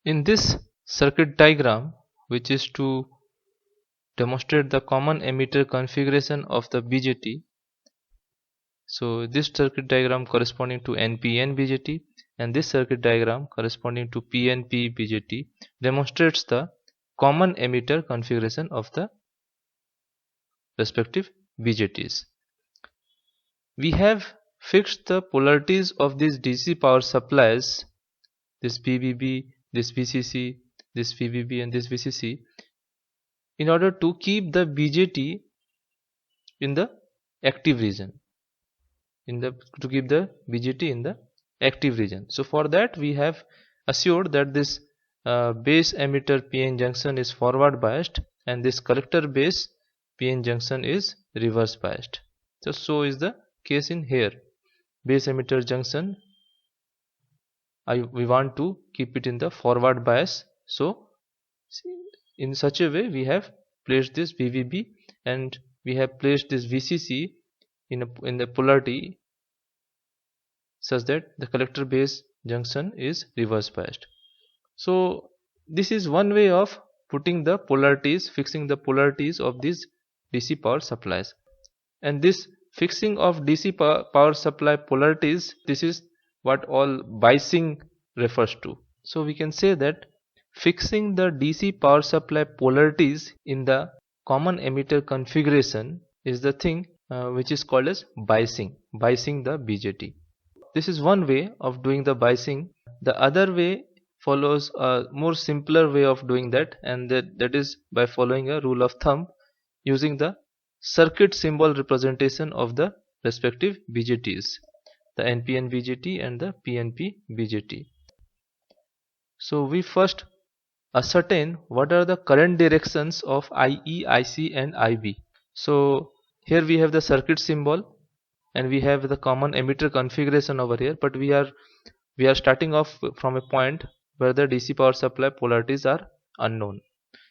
In this circuit diagram, which is to demonstrate the common emitter configuration of the BJT, so this circuit diagram corresponding to NPN BJT and this circuit diagram corresponding to PNP BJT demonstrates the common emitter configuration of the respective BJTs. We have fixed the polarities of these DC power supplies, this VBB, this VCC, this VBB and this VCC, in order to keep the BJT in the active region, to keep the BJT in the active region. So for that we have assured that this base emitter PN junction is forward biased and this collector base PN junction is reverse biased. So is the case in here. Base emitter junction, we want to keep it in the forward bias, so in such a way we have placed this VVB and we have placed this VCC in the polarity such that the collector base junction is reverse biased. So this is one way of putting the polarities, fixing the polarities of these DC power supplies. And this fixing of DC power supply polarities, this is what all biasing refers to. So we can say that fixing the DC power supply polarities in the common emitter configuration is the thing which is called as biasing the BJT. This is one way of doing the biasing. The other way follows a more simpler way of doing that, and that is by following a rule of thumb using the circuit symbol representation of the respective BJTs, the NPN BJT and the PNP BJT. So we first ascertain what are the current directions of IE, IC and IB. So here we have the circuit symbol and we have the common emitter configuration over here, but we are starting off from a point where the DC power supply polarities are unknown.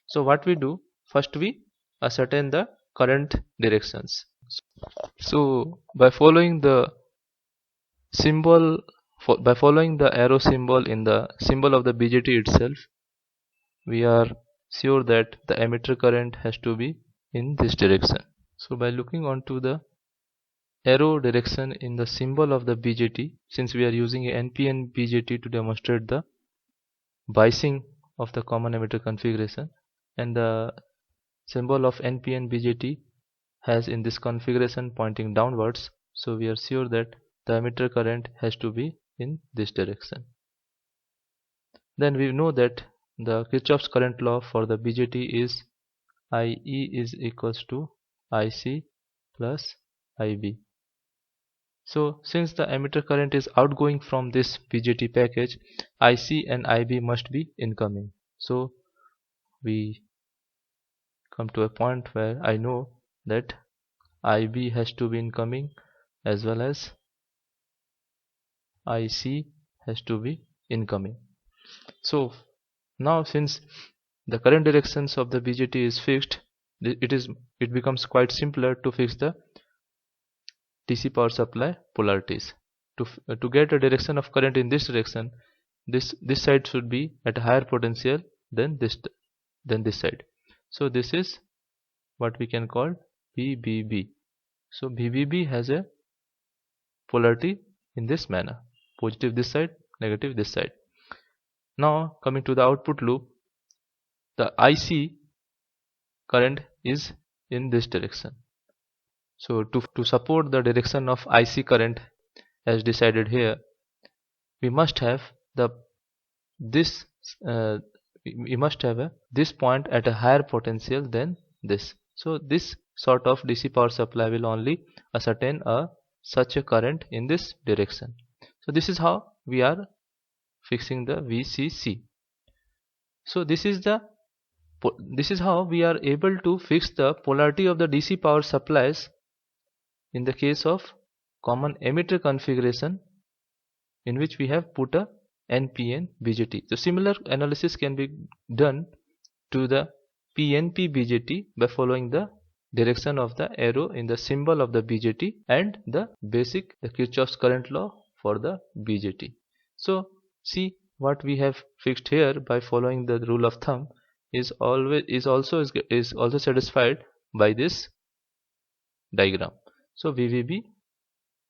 So what we do, first we ascertain the current directions. So by following the symbol, by following the arrow symbol in the symbol of the BJT itself, we are sure that the emitter current has to be in this direction. So by looking onto the arrow direction in the symbol of the BJT, since we are using a NPN BJT to demonstrate the biasing of the common emitter configuration, and the symbol of NPN BJT has in this configuration pointing downwards, so we are sure that the emitter current has to be in this direction. Then we know that the Kirchhoff's current law for the BJT is IE is equals to IC plus IB. So since the emitter current is outgoing from this BJT package, IC and IB must be incoming. So we come to a point where I know that IB has to be incoming as well as IC has to be incoming. So now since the current directions of the BJT is fixed, it becomes quite simpler to fix the DC power supply polarities. To get a direction of current in this direction, this side should be at a higher potential than this side. So this is what we can call VBB. So VBB has a polarity in this manner, positive this side, negative this side. Now coming to the output loop, the IC current is in this direction. So to support the direction of IC current as decided here, we must have this point at a higher potential than this. So this sort of DC power supply will only ascertain such a current in this direction. So this is how we are fixing the VCC. So this is how we are able to fix the polarity of the DC power supplies in the case of common emitter configuration in which we have put a NPN BJT. So similar analysis can be done to the PNP BJT by following the direction of the arrow in the symbol of the BJT and the Kirchhoff's current law for the BJT. So see, what we have fixed here by following the rule of thumb is also satisfied by this diagram. So VVB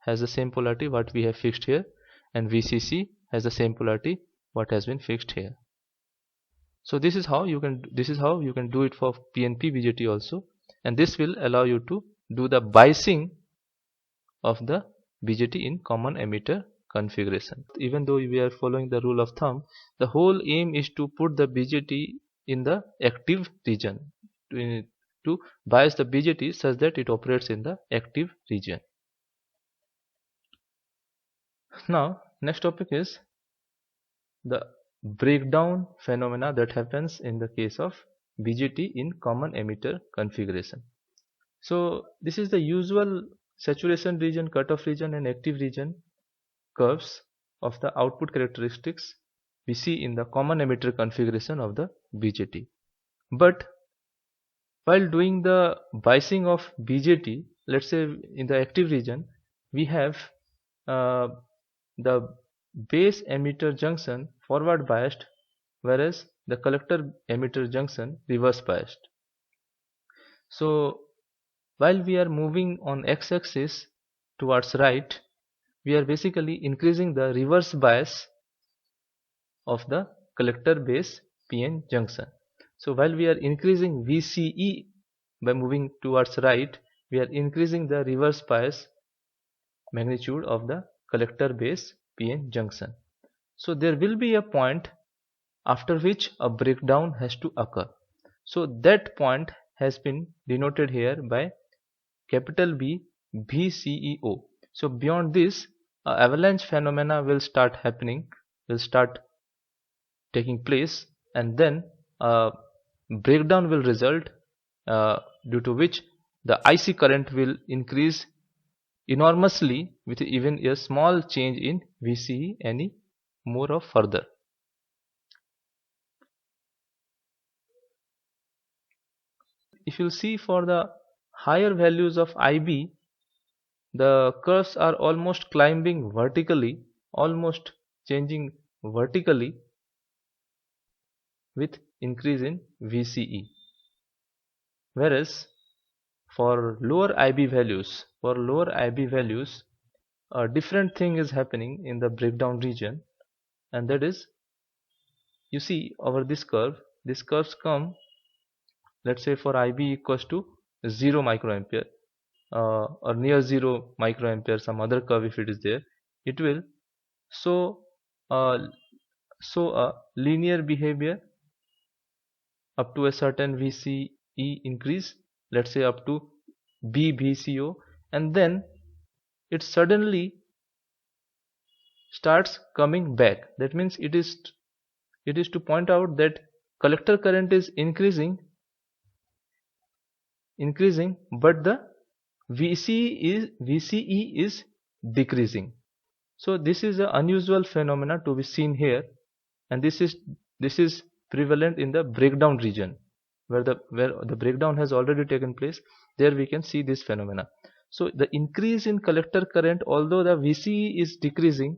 has the same polarity what we have fixed here, and VCC has the same polarity what has been fixed here. So this is how you can do it for PNP BJT also, and this will allow you to do the biasing of the BJT in common emitter configuration. Even though we are following the rule of thumb, the whole aim is to put the BJT in the active region, to bias the BJT such that it operates in the active region. Now next topic is the breakdown phenomena that happens in the case of BJT in common emitter configuration. So this is the usual saturation region, cutoff region and active region curves of the output characteristics we see in the common emitter configuration of the BJT. But while doing the biasing of BJT, let's say in the active region, we have the base emitter junction forward biased, whereas the collector emitter junction reverse biased. So while we are moving on x-axis towards right, we are basically increasing the reverse bias of the collector base PN junction. So while we are increasing VCE by moving towards right, we are increasing the reverse bias magnitude of the collector base PN junction. So there will be a point after which a breakdown has to occur. So that point has been denoted here by capital B VCEO. So beyond this, avalanche phenomena will start taking place, and then breakdown will result, due to which the IC current will increase enormously with even a small change in VCE any more or further. If you see for the higher values of IB, the curves are almost climbing vertically, almost changing vertically with increase in VCE, whereas for lower IB values, a different thing is happening in the breakdown region, and that is, you see over this curve, these curves come, let's say for IB equals to 0 microampere, or near 0 microampere, some other curve if it is there, it will show a linear behavior up to a certain VCE increase, let's say up to B VCO, and then it suddenly starts coming back. That means it is to point out that collector current is increasing, but the VCE is decreasing. So this is an unusual phenomena to be seen here, and this is prevalent in the breakdown region, where the breakdown has already taken place. There we can see this phenomena. So the increase in collector current, although the VCE is decreasing,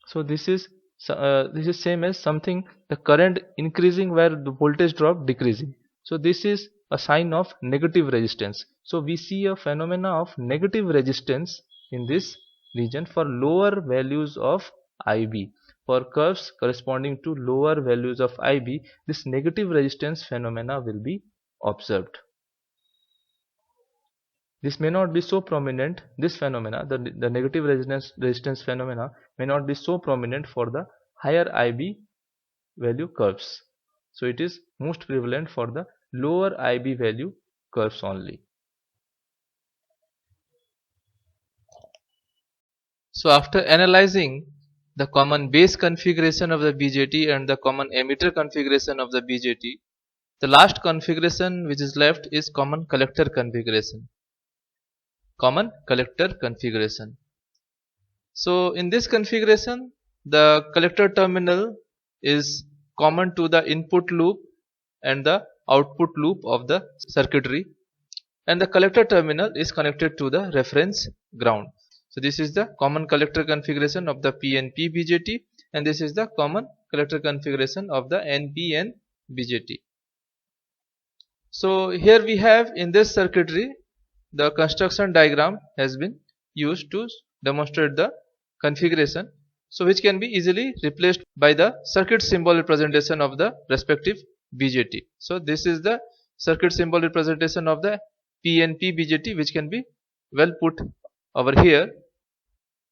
so this is same as something, the current increasing where the voltage drop decreasing. So this is a sign of negative resistance. So we see a phenomena of negative resistance in this region for lower values of IB. For curves corresponding to lower values of IB, this negative resistance phenomena will be observed. This may not be so prominent, this phenomena, the negative resistance phenomena may not be so prominent for the higher IB value curves. So it is most prevalent for the lower IB value curves only. So after analyzing the common base configuration of the BJT and the common emitter configuration of the BJT, the last configuration which is left is common collector configuration. So in this configuration, the collector terminal is common to the input loop and the output loop of the circuitry, and the collector terminal is connected to the reference ground. So this is the common collector configuration of the PNP BJT, and this is the common collector configuration of the NPN BJT. So here we have in this circuitry the construction diagram has been used to demonstrate the configuration, so which can be easily replaced by the circuit symbol representation of the respective BJT. So this is the circuit symbol representation of the PNP BJT, which can be well put over here,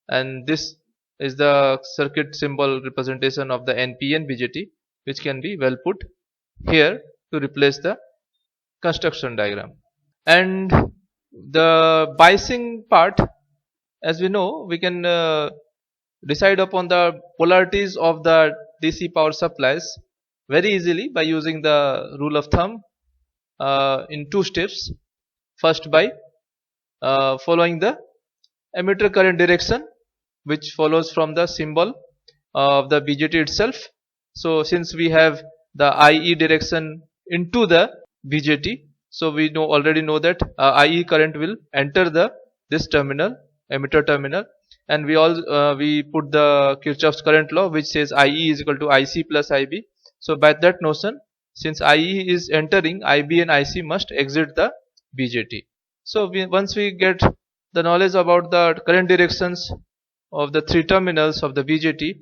and this is the circuit symbol representation of the NPN BJT, which can be well put here to replace the construction diagram. And the biasing part, as we know, we can decide upon the polarities of the DC power supplies very easily by using the rule of thumb in two steps. First, by following the emitter current direction, which follows from the symbol of the BJT itself. So since we have the IE direction into the BJT, so we already know that IE current will enter this terminal, emitter terminal, and we put the Kirchhoff's current law, which says IE is equal to IC plus IB. So by that notion, since IE is entering, IB and IC must exit the BJT. So once we get the knowledge about the current directions of the three terminals of the BJT,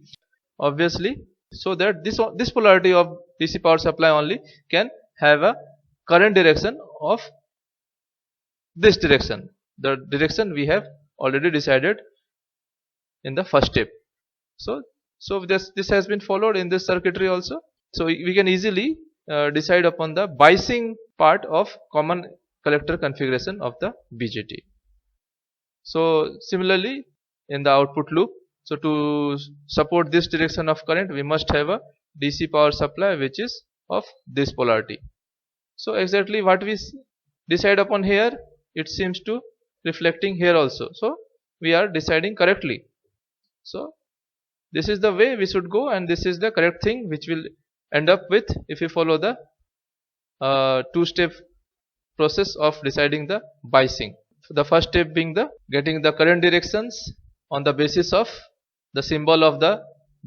obviously, so that this polarity of DC power supply only can have a current direction of this direction, the direction we have already decided in the first step. So this has been followed in this circuitry also. So we can easily decide upon the biasing part of common collector configuration of the BJT. So similarly in the output loop, so to support this direction of current, we must have a DC power supply which is of this polarity. So exactly what we decide upon here, it seems to reflecting here also. So we are deciding correctly. So this is the way we should go, and this is the correct thing which will end up with if we follow the two-step process of deciding the biasing. So the first step being the getting the current directions on the basis of the symbol of the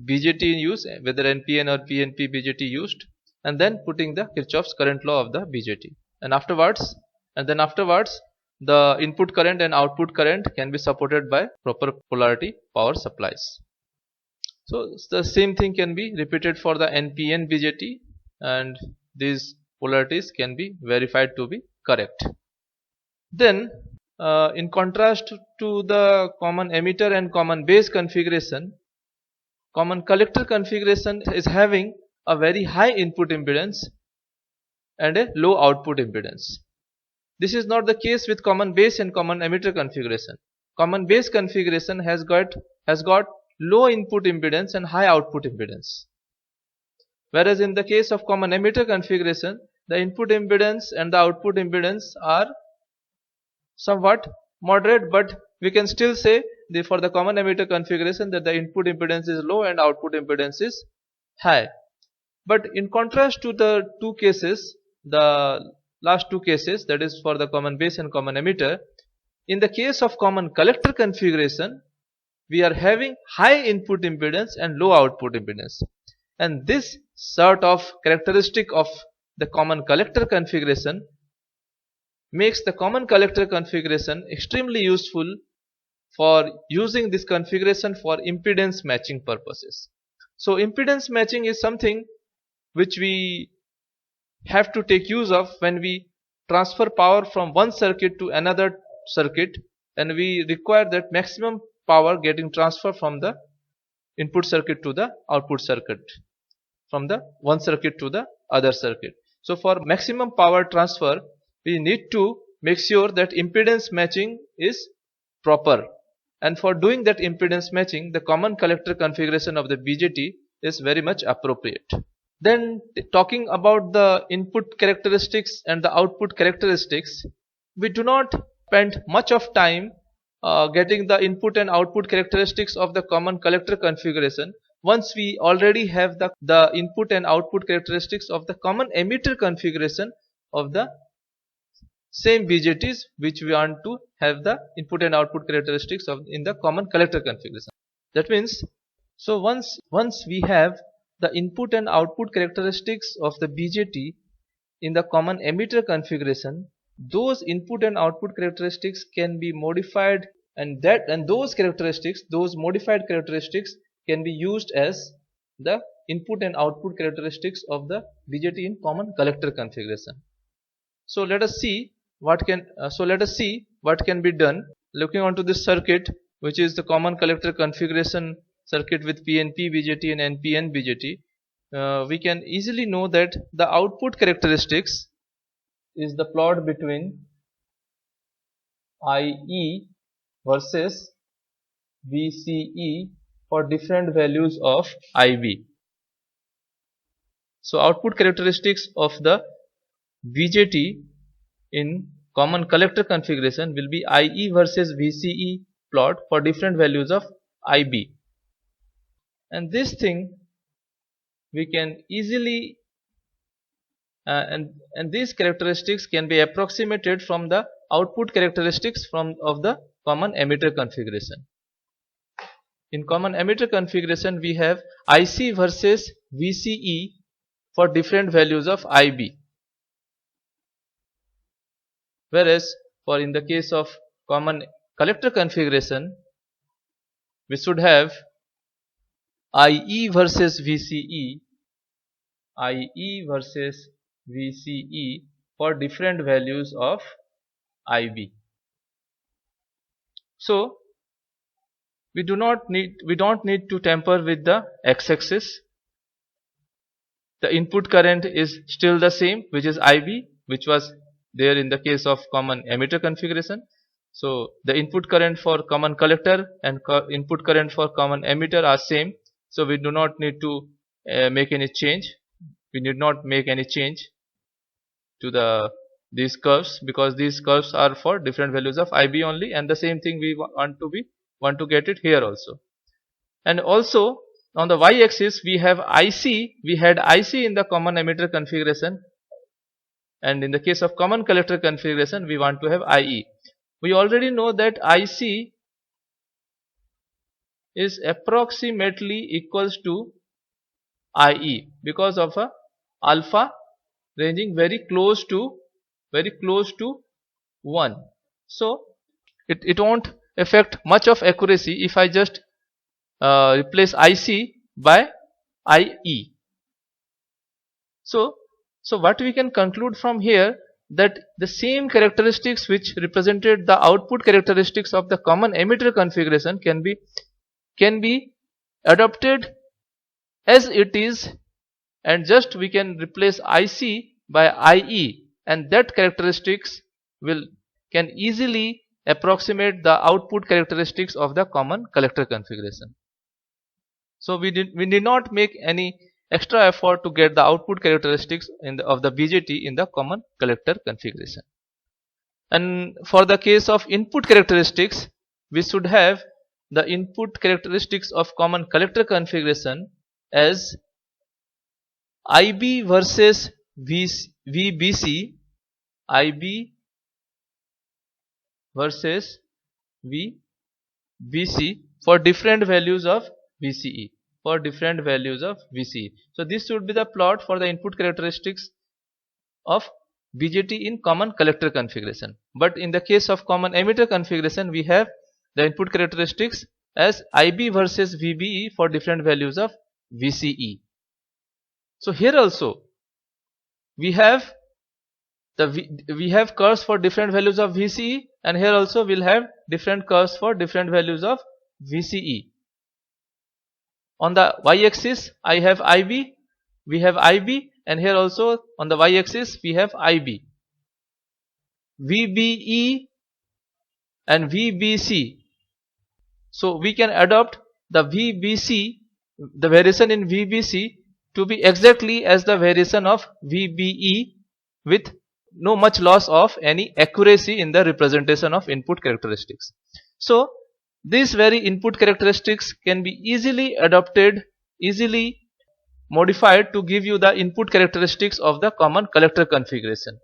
BJT in use, whether NPN or PNP BJT used, and then putting the Kirchhoff's current law of the BJT, and afterwards the input current and output current can be supported by proper polarity power supplies. So the same thing can be repeated for the NPN BJT, and these polarities can be verified to be correct. Then in contrast to the common emitter and common base configuration, common collector configuration is having a very high input impedance and a low output impedance. This is not the case with common base and common emitter configuration. Common base configuration has got low input impedance and high output impedance, whereas in the case of common emitter configuration, the input impedance and the output impedance are somewhat moderate, but we can still say for the common emitter configuration that the input impedance is low and output impedance is high. But in contrast to the two cases, the last two cases, that is for the common base and common emitter, in the case of common collector configuration, we are having high input impedance and low output impedance, and this sort of characteristic of the common collector configuration makes the common collector configuration extremely useful for using this configuration for impedance matching purposes. So impedance matching is something which we have to take use of when we transfer power from one circuit to another circuit, and we require that maximum power getting transferred from the input circuit to the output circuit, from the one circuit to the other circuit. So for maximum power transfer, we need to make sure that impedance matching is proper, and for doing that impedance matching, the common collector configuration of the BJT is very much appropriate. Then talking about the input characteristics and the output characteristics, we do not spend much of time getting the input and output characteristics of the common collector configuration once we already have the input and output characteristics of the common emitter configuration of the same BJTs which we want to have the input and output characteristics of in the common collector configuration. That means So once we have the input and output characteristics of the BJT in the common emitter configuration, those input and output characteristics can be modified, and those modified characteristics can be used as the input and output characteristics of the BJT in common collector configuration. So let us see what can be done. Looking onto this circuit, which is the common collector configuration circuit with PNP BJT and NPN BJT, we can easily know that the output characteristics is the plot between IE versus VCE for different values of IB. So output characteristics of the BJT in common collector configuration will be IE versus VCE plot for different values of IB, and this thing we can easily and these characteristics can be approximated from the output characteristics of the common emitter configuration. In common emitter configuration we have IC versus VCE for different values of IB, whereas for in the case of common collector configuration we should have IE versus VCE for different values of IB. So we don't need to tamper with the x-axis. The input current is still the same, which is IB, which was there in the case of common emitter configuration. So the input current for common collector and input current for common emitter are same. So we do not need to make any change. We need not make any change to these curves, because these curves are for different values of IB only, and the same thing we want to get it here also. And also on the y-axis we have IC. We had IC in the common emitter configuration, and in the case of common collector configuration we want to have IE. We already know that IC is approximately equals to IE because of a alpha ranging very close to 1. So it won't affect much of accuracy if I just replace IC by IE. So what we can conclude from here, that the same characteristics which represented the output characteristics of the common emitter configuration can be adopted as it is, and just we can replace IC by IE, and that characteristics can easily approximate the output characteristics of the common collector configuration. So we did not make any extra effort to get the output characteristics of the BJT in the common collector configuration. And for the case of input characteristics, we should have the input characteristics of common collector configuration as IB versus VBC, IB versus VBC for different values of VCE, So this should be the plot for the input characteristics of BJT in common collector configuration. But in the case of common emitter configuration, we have the input characteristics as IB versus VBE for different values of VCE. So here also we have curves for different values of VCE, and here also we'll have different curves for different values of VCE. On the y-axis I have IB, we have IB, and here also on the y-axis we have IB. VBE and VBC. So we can adopt the VBC, the variation in VBC, to be exactly as the variation of VBE with no much loss of any accuracy in the representation of input characteristics. So these very input characteristics can be easily adopted, easily modified to give you the input characteristics of the common collector configuration.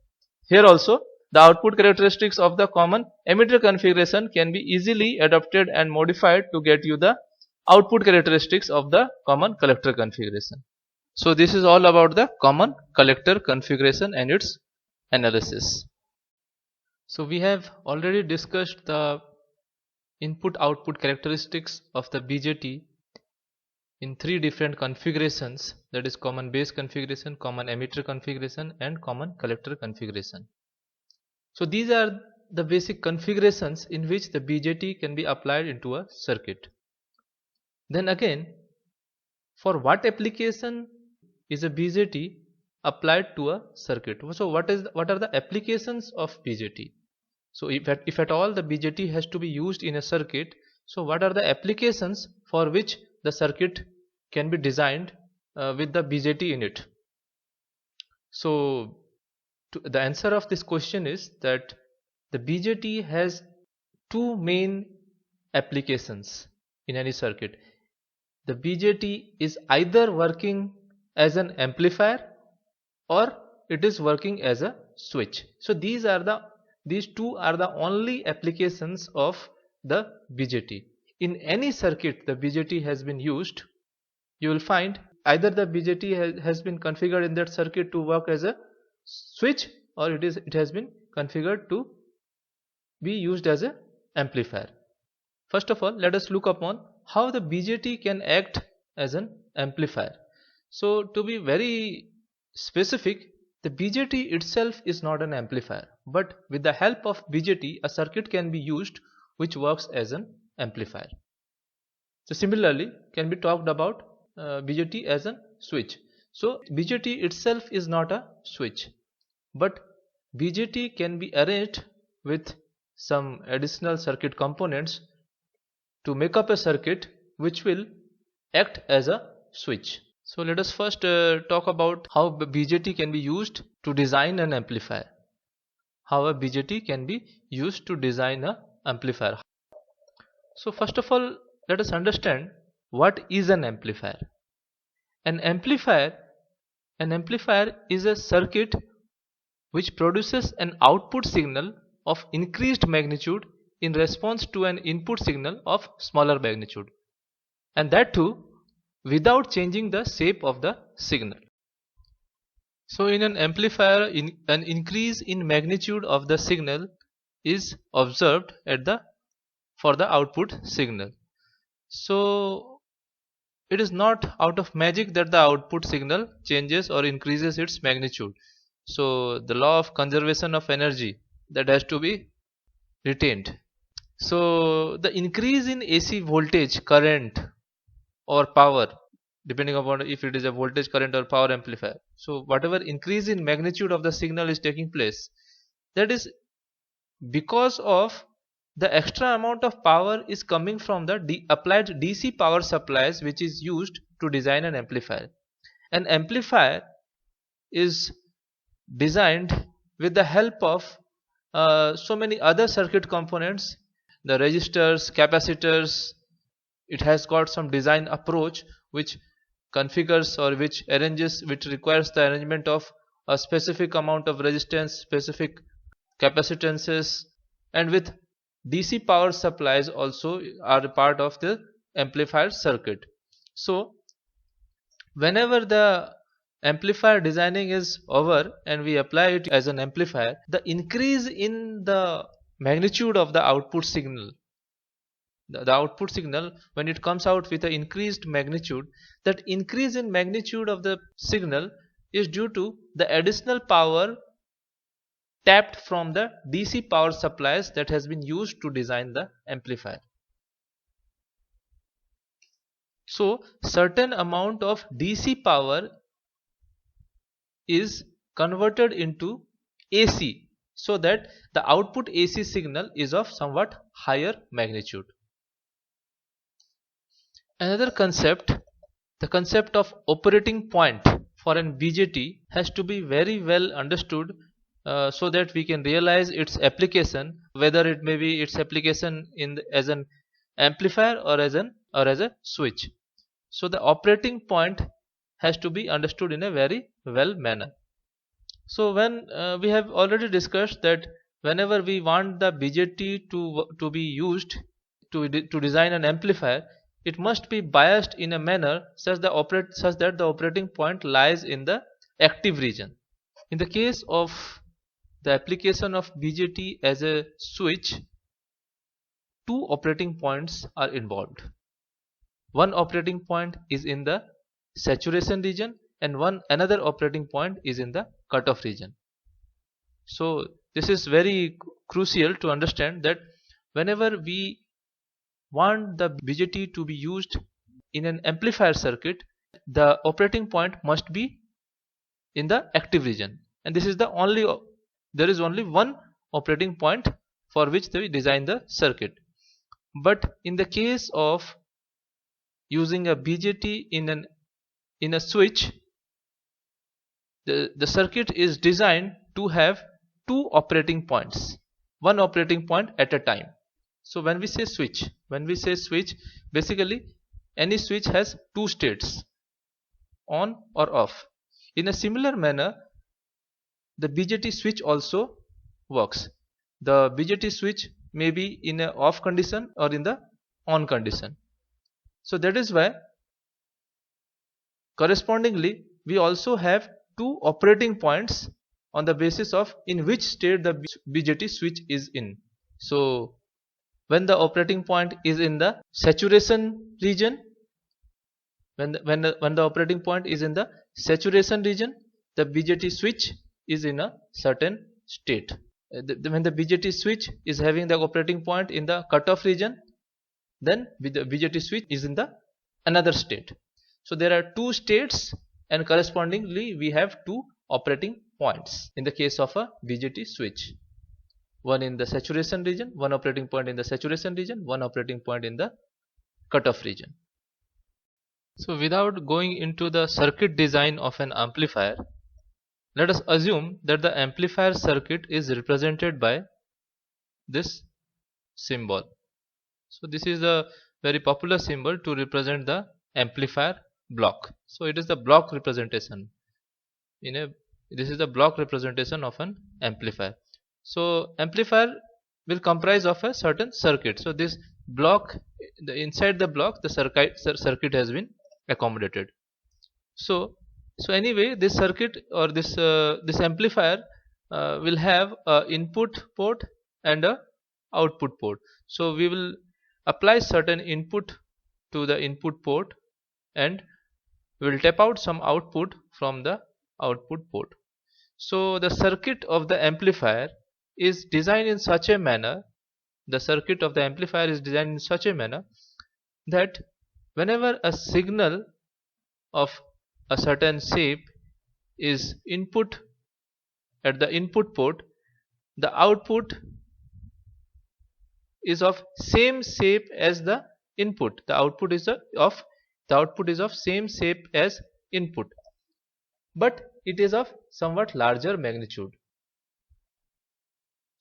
Here also the output characteristics of the common emitter configuration can be easily adopted and modified to get you the output characteristics of the common collector configuration. So this is all about the common collector configuration and its analysis. So we have already discussed the input output characteristics of the BJT in three different configurations, that is common base configuration, common emitter configuration and common collector configuration. So these are the basic configurations in which the BJT can be applied into a circuit. Then again, for what application is a BJT applied to a circuit? So what are the applications of BJT? So if at all the BJT has to be used in a circuit, so what are the applications for which the circuit can be designed with the BJT in it? So the answer of this question is that the BJT has two main applications in any circuit. The BJT is either working as an amplifier or it is working as a switch. So these two are the only applications of the BJT. In any circuit the BJT has been used, you will find either the BJT has been configured in that circuit to work as a switch, or it has been configured to be used as an amplifier. First of all, let us look upon how the BJT can act as an amplifier. So to be very specific, the BJT itself is not an amplifier, but with the help of BJT a circuit can be used which works as an amplifier. So similarly can be talked about BJT as a switch. So BJT itself is not a switch, but BJT can be arranged with some additional circuit components to make up a circuit which will act as a switch. So let us first talk about how BJT can be used to design an amplifier. How a BJT can be used to design an amplifier. So first of all, let us understand what is an amplifier. An amplifier is a circuit which produces an output signal of increased magnitude in response to an input signal of smaller magnitude, and that too without changing the shape of the signal. So in an amplifier, an increase in magnitude of the signal is observed for the output signal. So it is not out of magic that the output signal changes or increases its magnitude. So the law of conservation of energy, that has to be retained. So the increase in AC voltage, current or power, depending upon if it is a voltage, current or power amplifier, so whatever increase in magnitude of the signal is taking place, that is because of the extra amount of power is coming from the applied DC power supplies which is used to design an amplifier. An amplifier is designed with the help of so many other circuit components, the resistors, capacitors. It has got some design approach which configures or which requires the arrangement of a specific amount of resistance, specific capacitances, and with DC power supplies also are a part of the amplifier circuit. So whenever the amplifier designing is over and we apply it as an amplifier, the increase in the magnitude of the output signal, the output signal, when it comes out with an increased magnitude, that increase in magnitude of the signal is due to the additional power tapped from the DC power supplies that has been used to design the amplifier. So certain amount of DC power is converted into AC, so that the output AC signal is of somewhat higher magnitude. Another concept, the concept of operating point for an BJT, has to be very well understood so that we can realize its application, whether it may be its application as an amplifier or as a switch. So the operating point has to be understood in a very well manner. So when we have already discussed that whenever we want the BJT to be used to design an amplifier, it must be biased in a manner such that the operating point lies in the active region. In the case of the application of BJT as a switch, two operating points are involved. One operating point is in the saturation region and another operating point is in the cutoff region. So this is very crucial to understand that whenever we want the BJT to be used in an amplifier circuit, the operating point must be in the active region, and this is there is only one operating point for which we design the circuit. But in the case of using a BJT in a switch, the circuit is designed to have two operating points, one operating point at a time. So when we say switch, basically any switch has two states, on or off. In a similar manner, the BJT switch also works. The BJT switch may be in a off condition or in the on condition. So that is why correspondingly we also have two operating points on the basis of in which state the BJT switch is in. So when the operating point is in the saturation region, when the operating point is in the saturation region, the BJT switch is in a certain state. When the BJT switch is having the operating point in the cutoff region, then the BJT switch is in the another state. So there are two states, and correspondingly we have two operating points in the case of a BJT switch. One in the saturation region, one operating point in the saturation region, one operating point in the cutoff region. So without going into the circuit design of an amplifier, let us assume that the amplifier circuit is represented by this symbol. So this is a very popular symbol to represent the amplifier block. So it is the block representation. This is the block representation of an amplifier. So amplifier will comprise of a certain circuit. So this block, inside the block, the circuit has been accommodated. So anyway, this circuit or this amplifier will have a input port and a output port. So we will apply certain input to the input port and we will tap out some output from the output port. So the circuit of the amplifier is designed in such a manner, that whenever a signal of a certain shape is input at the input port, the output is of same shape as the input. The output is of same shape as input, but it is of somewhat larger magnitude.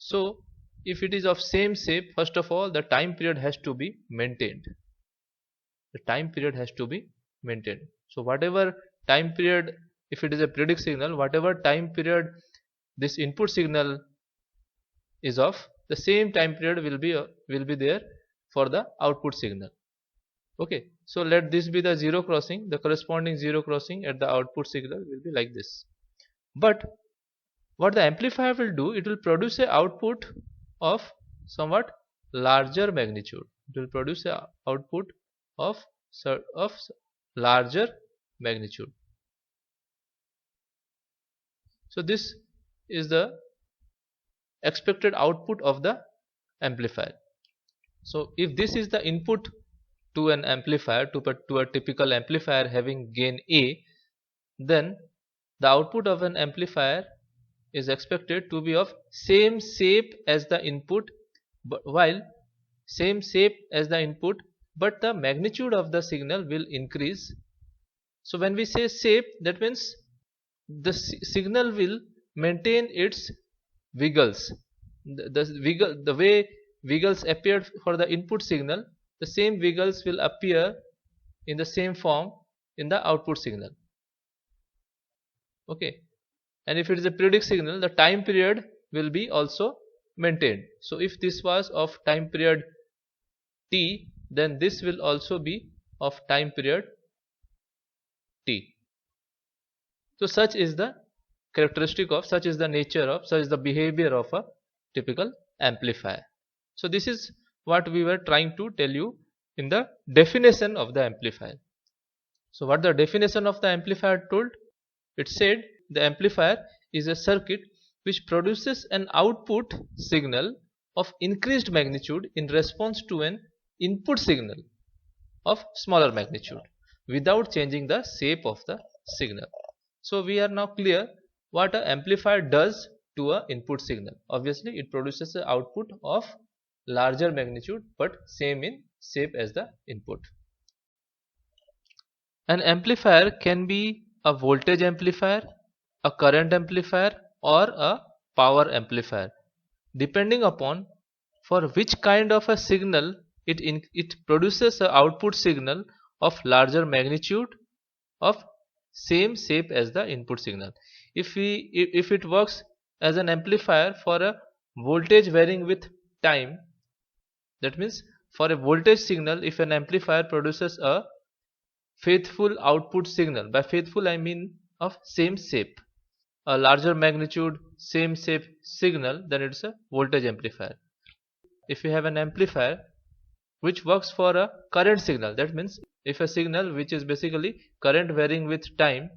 So if it is of same shape, first of all the time period has to be maintained. So whatever time period, if it is a periodic signal, whatever time period this input signal is of, the same time period will be there for the output signal. Okay, so let this be the zero crossing. The corresponding zero crossing at the output signal will be like this. But what the amplifier will do, it will produce a output of somewhat larger magnitude. It will produce a output of larger magnitude. So this is the expected output of the amplifier. So if this is the input to an amplifier, to a typical amplifier having gain A, then the output of an amplifier is expected to be of same shape as the input, but the magnitude of the signal will increase. So when we say shape, that means the signal will maintain its wiggles. The way wiggles appeared for the input signal, the same wiggles will appear in the same form in the output signal. Okay, and if it is a periodic signal, the time period will be also maintained. So if this was of time period t, then this will also be of time period t. So such is the characteristic of, such is the nature of, such is the behavior of a typical amplifier. So this is what we were trying to tell you in the definition of the amplifier. So what the definition of the amplifier told? It said the amplifier is a circuit which produces an output signal of increased magnitude in response to an input signal of smaller magnitude without changing the shape of the signal. So we are now clear what an amplifier does to an input signal. Obviously it produces an output of larger magnitude but same in shape as the input. An amplifier can be a voltage amplifier, a current amplifier, or a power amplifier, depending upon for which kind of a signal it produces an output signal of larger magnitude of same shape as the input signal. If it works as an amplifier for a voltage varying with time, that means for a voltage signal, if an amplifier produces a faithful output signal, by faithful I mean of same shape, a larger magnitude same shape signal, then it's a voltage amplifier. If you have an amplifier which works for a current signal, that means if a signal which is basically current varying with time,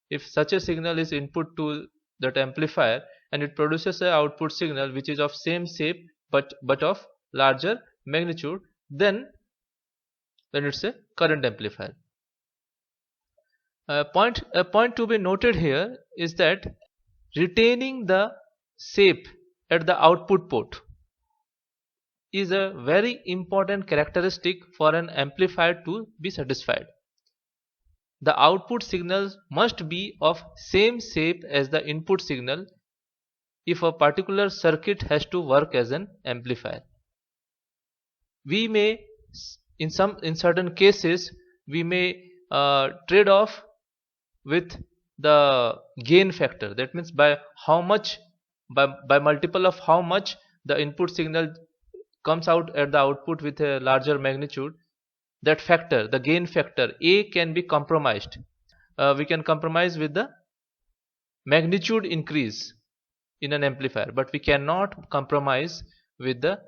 if such a signal is input to that amplifier and it produces an output signal which is of same shape but of larger magnitude, then it's a current amplifier. A point to be noted here is that retaining the shape at the output port is a very important characteristic for an amplifier to be satisfied. The output signal must be of same shape as the input signal if a particular circuit has to work as an amplifier. We may in certain cases we may trade off with the gain factor, that means by how much, by multiple of how much the input signal comes out at the output with a larger magnitude, that factor, the gain factor A, can be compromised. We can compromise with the magnitude increase in an amplifier, but we cannot compromise with the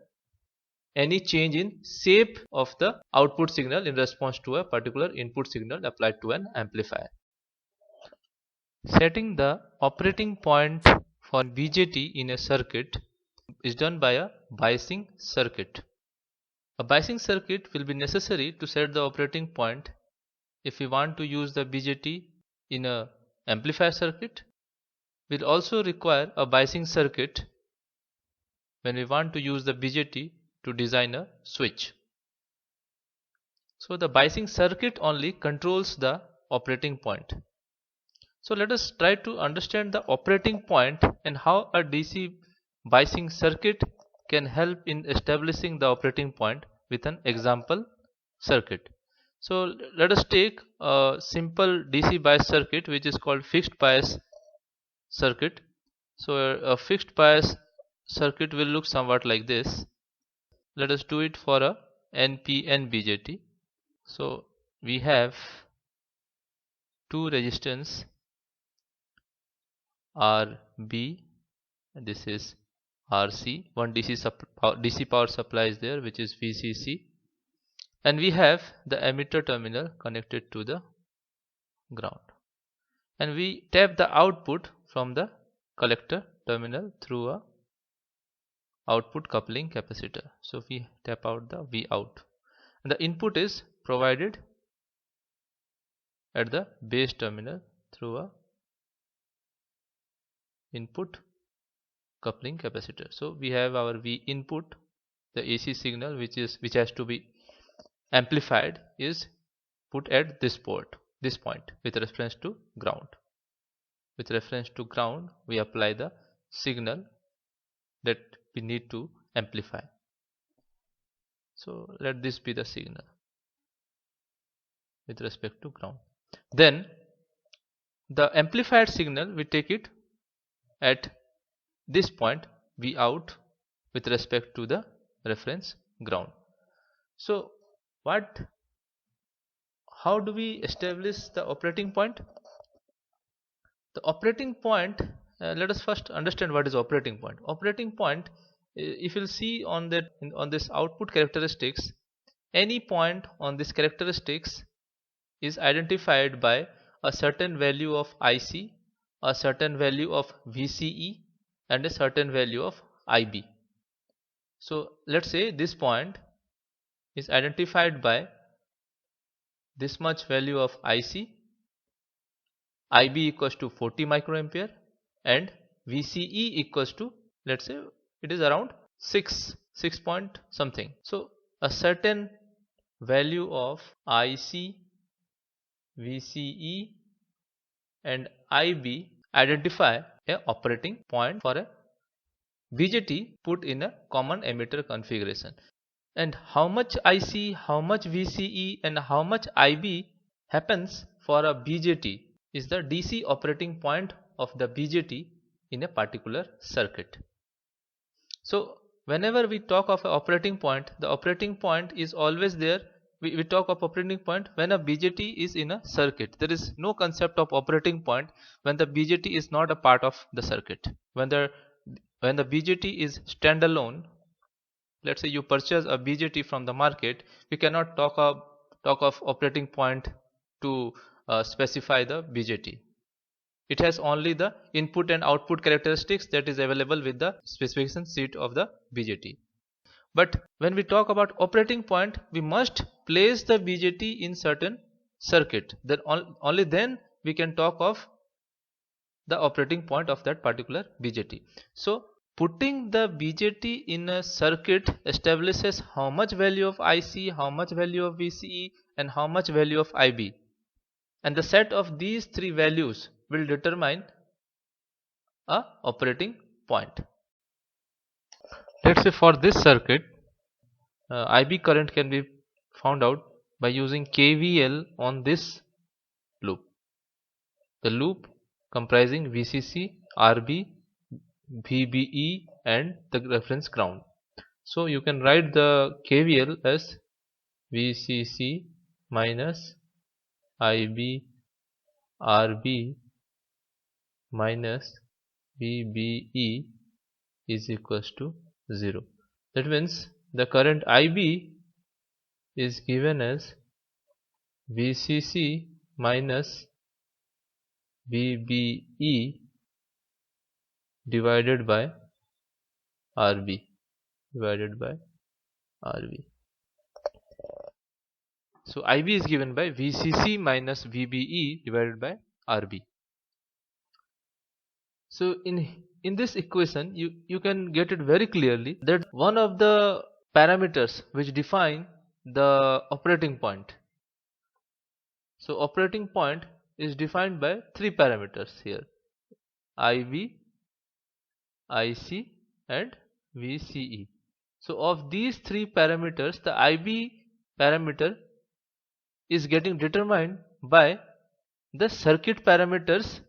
any change in shape of the output signal in response to a particular input signal applied to an amplifier. Setting the operating point for BJT in a circuit is done by a biasing circuit. A biasing circuit will be necessary to set the operating point if we want to use the BJT in a amplifier circuit. We'll also require a biasing circuit when we want to use the BJT to design a switch. So the biasing circuit only controls the operating point. So let us try to understand the operating point and how a DC biasing circuit can help in establishing the operating point with an example circuit. So let us take a simple DC bias circuit which is called fixed bias circuit. So a fixed bias circuit will look somewhat like this. Let us do it for a NPN BJT. So we have two resistance RB, and this is RC. One DC power supply is there, which is VCC, and we have the emitter terminal connected to the ground, and we tap the output from the collector terminal through a output coupling capacitor. So we tap out the V out, and the input is provided at the base terminal through a input coupling capacitor. So we have our V input, the AC signal which has to be amplified is put at this point with reference to ground. With reference to ground, we apply the signal that we need to amplify. So let this be the signal with respect to ground. Then the amplified signal, we take it at this point V out with respect to the reference ground. So How do we establish the operating point? The operating point, let us first understand what is operating point. Operating point, if you'll see on on this output characteristics, any point on this characteristics is identified by a certain value of IC, a certain value of VCE, and a certain value of IB. So let's say this point is identified by this much value of IC, IB equals to 40 microampere, and VCE equals to, let's say it is around 6 point something. So a certain value of IC, VCE and IB identify a operating point for a BJT put in a common emitter configuration. And how much IC, how much VCE and how much IB happens for a BJT is the DC operating point of the BJT in a particular circuit. So whenever we talk of an operating point, the operating point is always there. We talk of operating point when a BJT is in a circuit. There is no concept of operating point when the BJT is not a part of the circuit. When the BJT is standalone, let's say you purchase a BJT from the market, we cannot talk of operating point to specify the BJT. It has only the input and output characteristics that is available with the specification sheet of the BJT. But when we talk about operating point, we must place the BJT in certain circuit. Then only then we can talk of the operating point of that particular BJT. So putting the BJT in a circuit establishes how much value of IC, how much value of VCE and how much value of IB. And the set of these three values will determine a operating point. Let's say for this circuit, IB current can be found out by using KVL on this loop. The loop comprising VCC, RB, VBE and the reference ground. So you can write the KVL as VCC minus IB RB minus VBE is equals to 0. That means the current IB is given as VCC minus VBE divided by RB. So IB is given by VCC minus VBE divided by RB. So in this equation you can get it very clearly that one of the parameters which define the operating point. So operating point is defined by three parameters here: IB, IC and VCE. So of these three parameters, the IB parameter is getting determined by the circuit parameters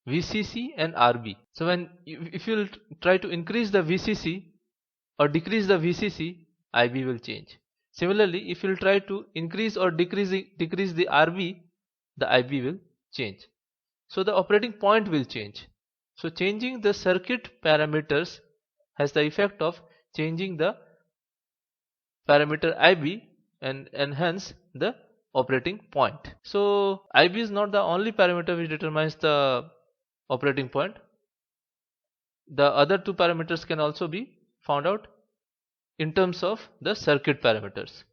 VCC and RB. So if you try to increase the VCC or decrease the VCC, IB will change. Similarly, if you try to increase or decrease the RB, the IB will change. So the operating point will change. So changing the circuit parameters has the effect of changing the parameter IB and hence the operating point. So IB is not the only parameter which determines the operating point. The other two parameters can also be found out in terms of the circuit parameters.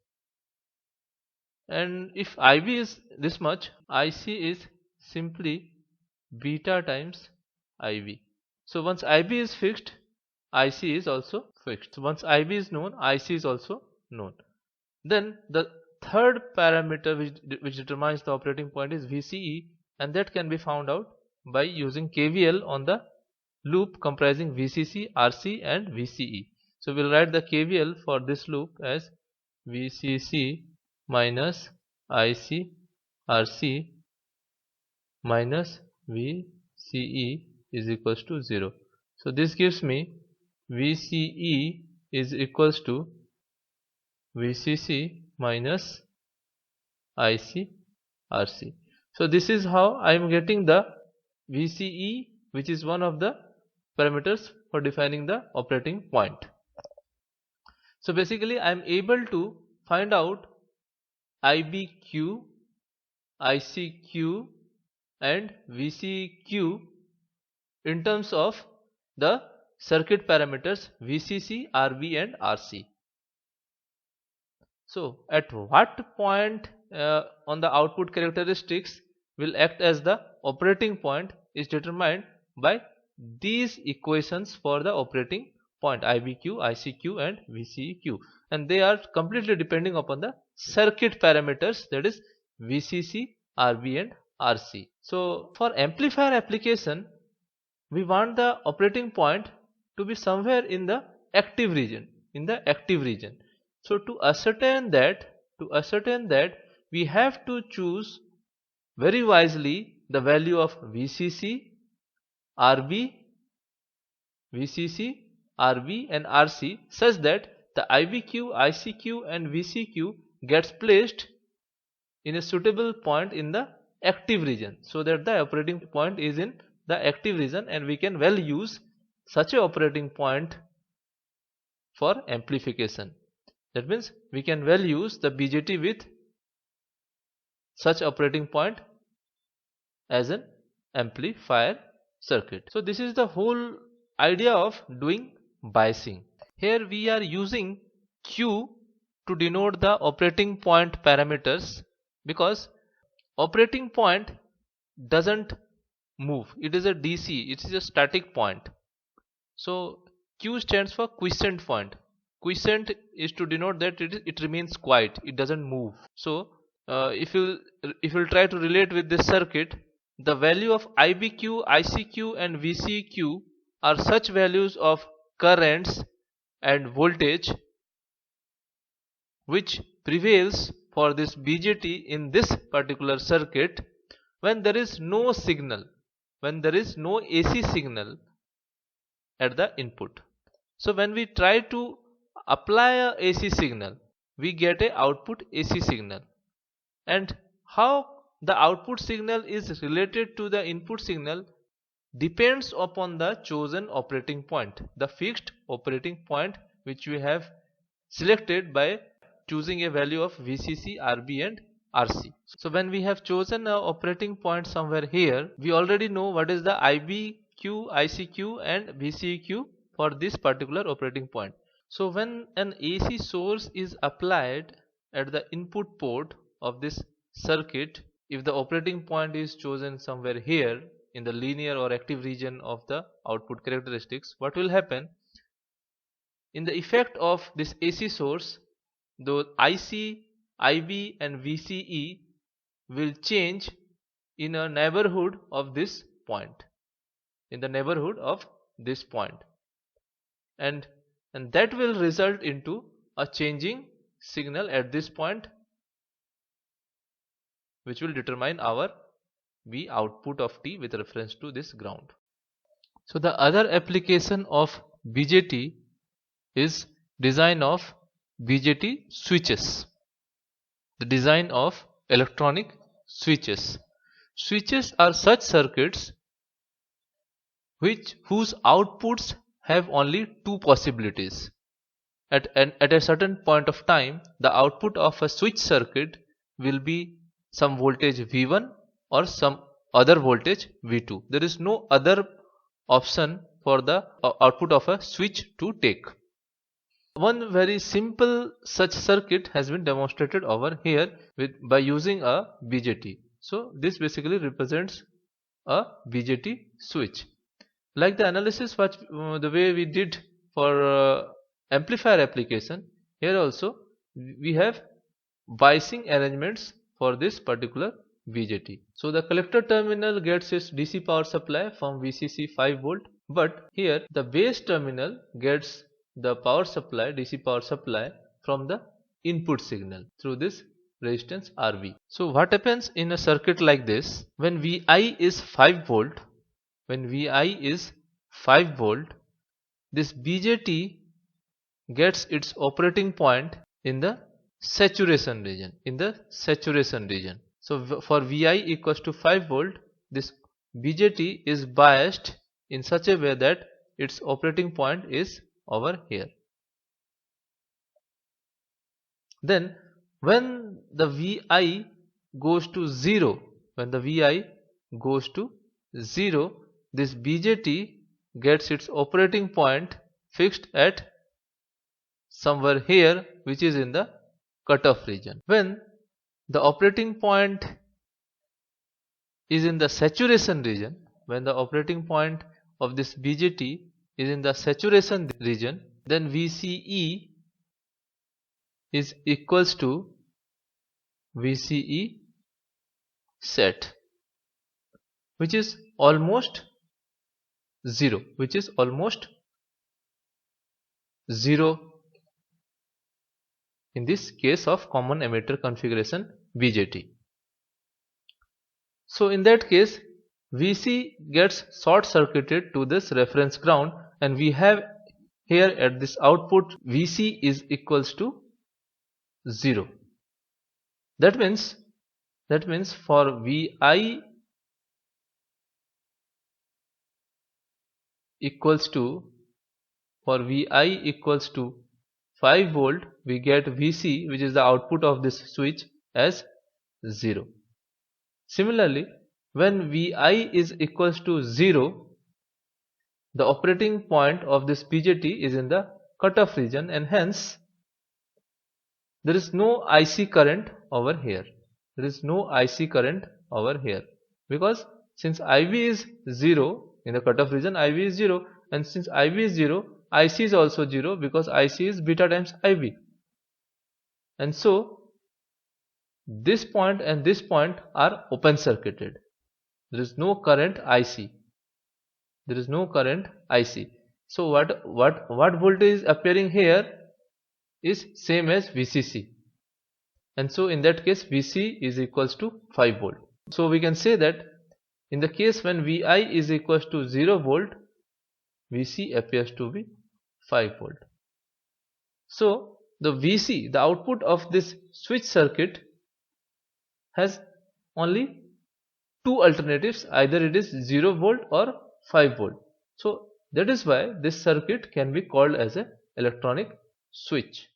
And if IB is this much, IC is simply beta times IB. So once IB is fixed, IC is also fixed. So once IB is known, IC is also known. Then the third parameter which determines the operating point is VCE, and that can be found out by using KVL on the loop comprising VCC, RC and VCE. So we'll write the KVL for this loop as VCC minus IC RC minus VCE is equals to 0. So this gives me VCE is equals to VCC minus IC RC. So this is how I am getting the VCE, which is one of the parameters for defining the operating point. So basically I am able to find out IBQ, ICQ and VCQ in terms of the circuit parameters VCC, RB and RC. So at what point on the output characteristics will act as the operating point is determined by these equations for the operating point IBQ, ICQ and VCQ, and they are completely depending upon the circuit parameters, that is VCC, RB and RC. So for amplifier application we want the operating point to be somewhere in the active region, So to ascertain that we have to choose very wisely the value of VCC, RB and RC such that the IBQ, ICQ and VCQ gets placed in a suitable point in the active region, so that the operating point is in the active region and we can well use such a operating point for amplification. That means we can well use the BJT with such operating point as an amplifier circuit. So this is the whole idea of doing biasing. Here we are using Q to denote the operating point parameters, because operating point doesn't move, it is a DC, it is a static point. So Q stands for quiescent point. Quiescent is to denote that it remains quiet, it doesn't move. So if you try to relate with this circuit, the value of IBQ, ICQ and VCQ are such values of currents and voltage which prevails for this BJT in this particular circuit when there is no signal, when there is no AC signal at the input. So when we try to apply a AC signal, we get a output AC signal, and how the output signal is related to the input signal depends upon the chosen operating point, the fixed operating point which we have selected by choosing a value of VCC, RB and RC. So when we have chosen an operating point somewhere here, we already know what is the IBQ, ICQ and VCQ for this particular operating point. So when an AC source is applied at the input port of this circuit, if the operating point is chosen somewhere here in the linear or active region of the output characteristics, what will happen? In the effect of this AC source, the IC, IB and VCE will change in a neighborhood of this point, and that will result into a changing signal at this point, which will determine our V output of T with reference to this ground. So the other application of BJT is design of BJT switches, the design of electronic switches. Switches are such circuits whose outputs have only two possibilities. At a certain point of time, the output of a switch circuit will be some voltage V1 or some other voltage V2. There is no other option for the output of a switch to take. One very simple such circuit has been demonstrated over here by using a BJT. So this basically represents a BJT switch. Like the analysis the way we did for amplifier application, here also we have biasing arrangements for this particular BJT. So the collector terminal gets its DC power supply from VCC 5 volt, but here the base terminal gets the power supply, DC power supply, from the input signal through this resistance RV. So what happens in a circuit like this? When VI is 5 volt, this BJT gets its operating point in the saturation region, in the saturation region. So for Vi equals to 5 volt, this BJT is biased in such a way that its operating point is over here. Then when the Vi goes to 0, this BJT gets its operating point fixed at somewhere here, which is in the cutoff region. When the operating point is in the saturation region, when the operating point of this BJT is in the saturation region, then VCE is equals to VCE set, which is almost 0, in this case of common emitter configuration BJT. So in that case, VC gets short circuited to this reference ground, and we have here at this output VC is equals to 0. That means for Vi equals to 5 volt, we get Vc, which is the output of this switch, as 0. Similarly, when Vi is equals to 0, the operating point of this BJT is in the cutoff region, and hence there is no IC current over here. Because since IV is 0 in the cutoff region, IV is 0, and since IV is 0, IC is also 0, because IC is beta times IV. And so this point and this point are open circuited. There is no current IC. So what voltage is appearing here is same as VCC, and so in that case Vc is equals to 5 volt. So we can say that in the case when Vi is equals to 0 volt, Vc appears to be 5 volt. So the Vc, the output of this switch circuit, has only two alternatives: either it is 0 volt or 5 volt. So that is why this circuit can be called as an electronic switch.